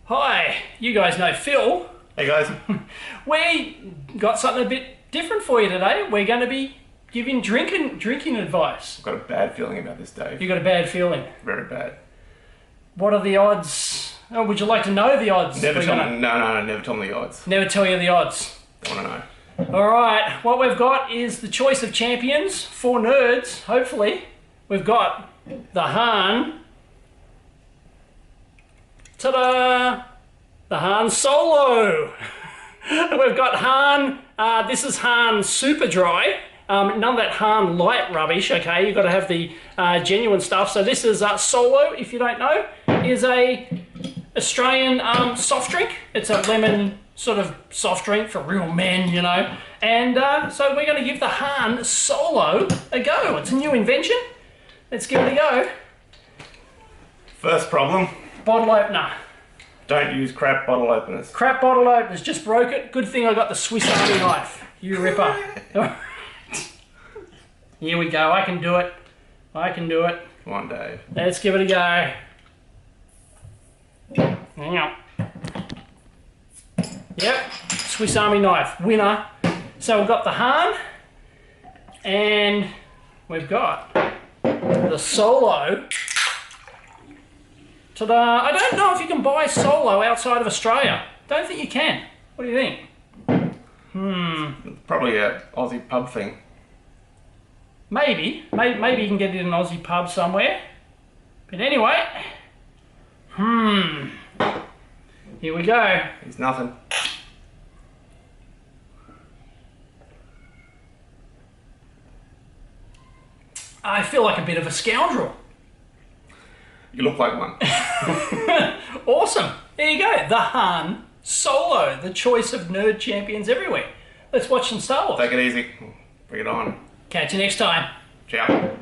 Hi, you guys know Phil. Hey guys. We got something a bit different for you today. We're going to be giving drinking advice. I've got a bad feeling about this, Dave. You got a bad feeling? Very bad. What are the odds? Oh, would you like to know the odds? Never tell me. No, never tell me the odds. Never tell you the odds. Don't want to know. All right, what we've got is the choice of champions for nerds, hopefully. We've got the Hahn. Ta-da! The Hahn Solo. We've got Hahn. This is Hahn Super Dry. None of that Hahn Light rubbish, okay? You've got to have the genuine stuff. So this is Solo, if you don't know, is a Australian soft drink. It's a lemon sort of soft drink for real men, you know. And so we're going to give the Hahn Solo a go. It's a new invention. Let's give it a go. First problem. Bottle opener. Don't use crap bottle openers. Crap bottle openers. Just broke it. Good thing I got the Swiss Army knife. You ripper. Here we go. I can do it. I can do it. Come on, Dave. Let's give it a go. Hang on. Yep. Swiss Army knife. Winner. So we've got the Hahn. And we've got the Solo. Ta-da! I don't know if you can buy Solo outside of Australia. Don't think you can. What do you think? Probably a Aussie pub thing. Maybe you can get it in an Aussie pub somewhere. But anyway, here we go. It's nothing. I feel like a bit of a scoundrel. You look like one. Awesome. There you go. The Hahn Solo, the choice of nerd champions everywhere. Let's watch some Star Wars. Take it easy. Bring it on. Catch you next time. Ciao.